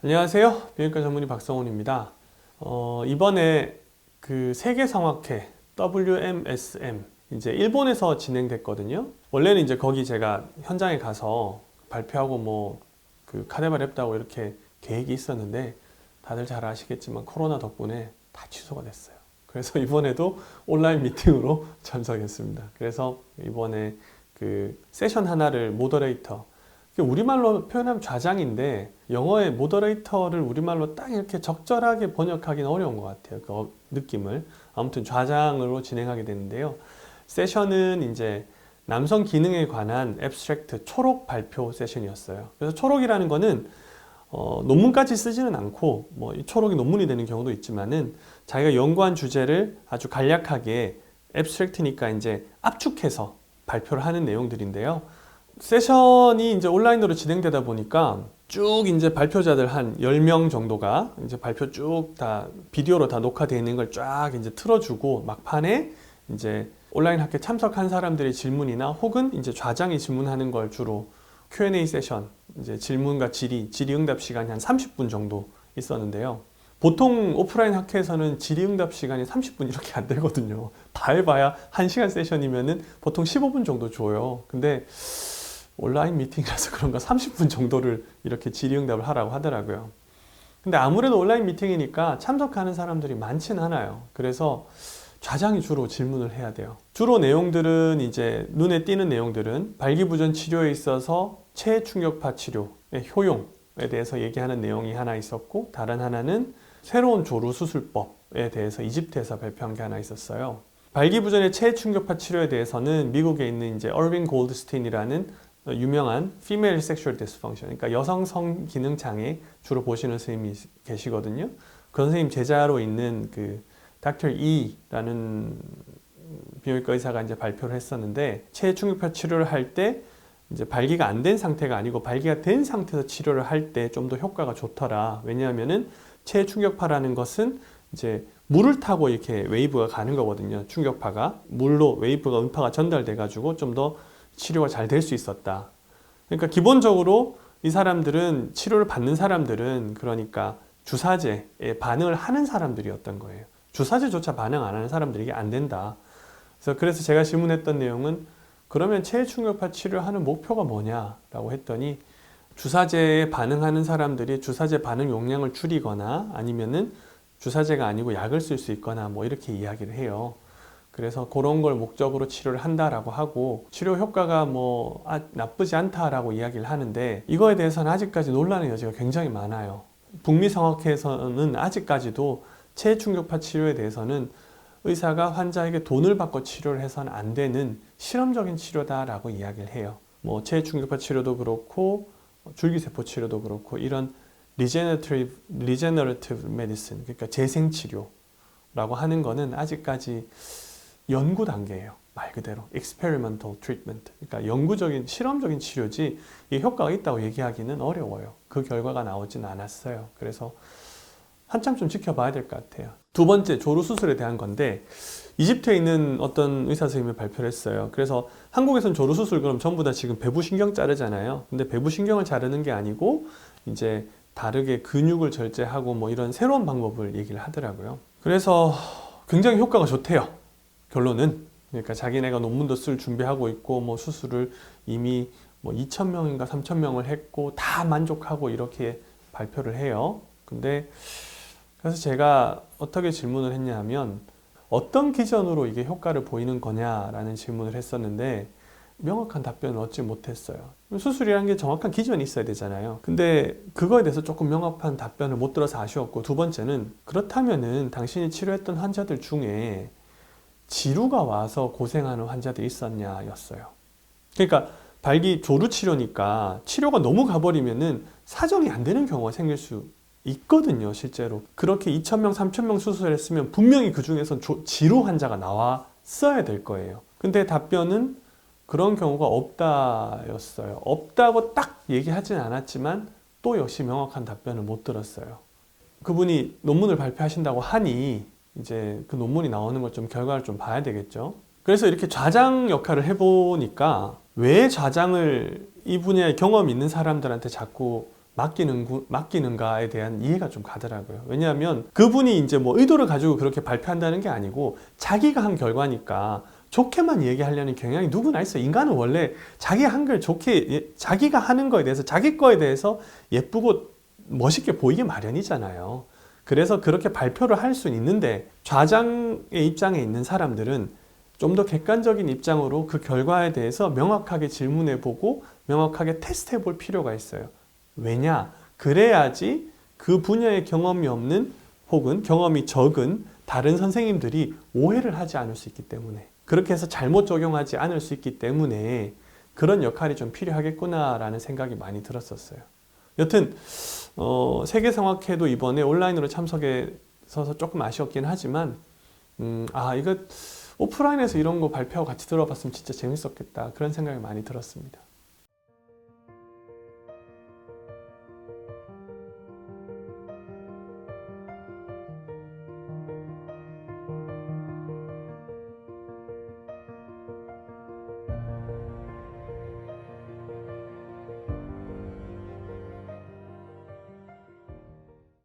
안녕하세요. 비행과 전문의 박성훈입니다. 이번에 그 세계성악회 WMSM 이제 일본에서 진행됐거든요. 원래는 이제 거기 제가 현장에 가서 발표하고 뭐 그 카네발 했다고 이렇게 계획이 있었는데 다들 잘 아시겠지만 코로나 덕분에 다 취소가 됐어요. 그래서 이번에도 온라인 미팅으로 참석했습니다. 그래서 이번에 그 세션 하나를 모더레이터, 우리말로 표현하면 좌장인데 영어의 모더레이터를 우리말로 딱 이렇게 적절하게 번역하기는 어려운 것 같아요. 그 느낌을. 아무튼 좌장으로 진행하게 되는데요. 세션은 이제 남성 기능에 관한 앱스트랙트 초록 발표 세션이었어요. 그래서 초록이라는 거는 논문까지 쓰지는 않고 뭐 이 초록이 논문이 되는 경우도 있지만은 자기가 연구한 주제를 아주 간략하게 앱스트랙트니까 이제 압축해서 발표를 하는 내용들인데요. 세션이 이제 온라인으로 진행되다 보니까 쭉 이제 발표자들 한 10명 정도가 이제 발표 쭉 다 비디오로 다 녹화되어 있는 걸 쫙 이제 틀어주고 막판에 이제 온라인 학회 참석한 사람들의 질문이나 혹은 이제 좌장이 질문하는 걸 주로 Q&A 세션, 이제 질문과 질의응답 시간이 한 30분 정도 있었는데요. 보통 오프라인 학회에서는 질의응답 시간이 30분 이렇게 안 되거든요. 다 해봐야 1시간 세션이면은 보통 15분 정도 줘요. 근데 온라인 미팅이라서 그런가 30분 정도를 이렇게 질의응답을 하라고 하더라고요. 근데 아무래도 온라인 미팅이니까 참석하는 사람들이 많지는 않아요. 그래서 좌장이 주로 질문을 해야 돼요. 주로 내용들은 이제 눈에 띄는 내용들은 발기부전 치료에 있어서 체충격파 치료의 효용에 대해서 얘기하는 내용이 하나 있었고, 다른 하나는 새로운 조루 수술법에 대해서 이집트에서 발표한 게 하나 있었어요. 발기부전의 체충격파 치료에 대해서는 미국에 있는 이제 얼빈 골드스틴이라는 유명한 Female Sexual Dysfunction, 그러니까 여성 성기능 장애 주로 보시는 선생님이 계시거든요. 그 선생님 제자로 있는 그 Dr. E라는 비뇨기과 의사가 이제 발표를 했었는데, 체충격파 치료를 할 때 이제 발기가 안 된 상태가 아니고 발기가 된 상태에서 치료를 할 때 좀 더 효과가 좋더라. 왜냐하면은 체충격파라는 것은 이제 물을 타고 이렇게 웨이브가 가는 거거든요. 충격파가 물로 웨이브가 음파가 전달돼 가지고 좀 더 치료가 잘 될 수 있었다. 그러니까 기본적으로 이 사람들은, 치료를 받는 사람들은 그러니까 주사제에 반응을 하는 사람들이었던 거예요. 주사제조차 반응 안 하는 사람들이 이게 안 된다. 그래서 제가 질문했던 내용은, 그러면 체충격파 치료하는 목표가 뭐냐라고 했더니, 주사제에 반응하는 사람들이 주사제 반응 용량을 줄이거나 아니면은 주사제가 아니고 약을 쓸 수 있거나 뭐 이렇게 이야기를 해요. 그래서 그런 걸 목적으로 치료를 한다라고 하고, 치료 효과가 뭐 나쁘지 않다라고 이야기를 하는데, 이거에 대해서는 아직까지 논란의 여지가 굉장히 많아요. 북미 성악회에서는 아직까지도 체충격파 치료에 대해서는 의사가 환자에게 돈을 받고 치료를 해서는 안 되는 실험적인 치료다라고 이야기를 해요. 뭐 체충격파 치료도 그렇고 줄기세포 치료도 그렇고 이런 리제너레티브 메디슨, 그러니까 재생치료라고 하는 거는 아직까지 연구 단계예요. 말 그대로 experimental treatment, 그러니까 연구적인 실험적인 치료지 이 효과가 있다고 얘기하기는 어려워요. 그 결과가 나오진 않았어요. 그래서 한참 좀 지켜봐야 될 것 같아요. 두 번째, 조루 수술에 대한 건데, 이집트에 있는 어떤 의사 선생님이 발표를 했어요. 그래서 한국에서는 조루 수술 그럼 전부 다 지금 배부신경 자르잖아요. 근데 배부신경을 자르는 게 아니고 이제 다르게 근육을 절제하고 뭐 이런 새로운 방법을 얘기를 하더라고요. 그래서 굉장히 효과가 좋대요. 결론은. 그러니까 자기네가 논문도 쓸 준비하고 있고 뭐 수술을 이미 뭐 2,000명인가 3,000명을 했고 다 만족하고 이렇게 발표를 해요. 근데 그래서 제가 어떻게 질문을 했냐 하면, 어떤 기준으로 이게 효과를 보이는 거냐라는 질문을 했었는데 명확한 답변을 얻지 못했어요. 수술이라는 게 정확한 기준이 있어야 되잖아요. 근데 그거에 대해서 조금 명확한 답변을 못 들어서 아쉬웠고, 두 번째는, 그렇다면은 당신이 치료했던 환자들 중에 지루가 와서 고생하는 환자들이 있었냐 였어요. 그러니까 발기 조루 치료니까 치료가 너무 가버리면은 사정이 안 되는 경우가 생길 수 있거든요. 실제로 그렇게 2,000명, 3,000명 수술했으면 분명히 그 중에서 지루 환자가 나왔어야 될 거예요. 근데 답변은 그런 경우가 없다였어요. 없다고 딱 얘기하지는 않았지만 또 역시 명확한 답변을 못 들었어요. 그분이 논문을 발표하신다고 하니 이제 그 논문이 나오는 걸 좀 결과를 좀 봐야 되겠죠. 그래서 이렇게 좌장 역할을 해보니까 왜 좌장을 이 분야에 경험 있는 사람들한테 자꾸 맡기는가에 대한 이해가 좀 가더라고요. 왜냐하면 그분이 이제 뭐 의도를 가지고 그렇게 발표한다는 게 아니고 자기가 한 결과니까 좋게만 얘기하려는 경향이 누구나 있어요. 인간은 원래 자기 한 걸 좋게, 자기가 하는 거에 대해서, 자기 거에 대해서 예쁘고 멋있게 보이기 마련이잖아요. 그래서 그렇게 발표를 할 수는 있는데 좌장의 입장에 있는 사람들은 좀 더 객관적인 입장으로 그 결과에 대해서 명확하게 질문해보고 명확하게 테스트해볼 필요가 있어요. 왜냐? 그래야지 그 분야에 경험이 없는 혹은 경험이 적은 다른 선생님들이 오해를 하지 않을 수 있기 때문에, 그렇게 해서 잘못 적용하지 않을 수 있기 때문에 그런 역할이 좀 필요하겠구나라는 생각이 많이 들었었어요. 여튼 세계성악회도 이번에 온라인으로 참석해서 조금 아쉬웠긴 하지만 이거 오프라인에서 이런 거 발표하고 같이 들어봤으면 진짜 재밌었겠다, 그런 생각이 많이 들었습니다.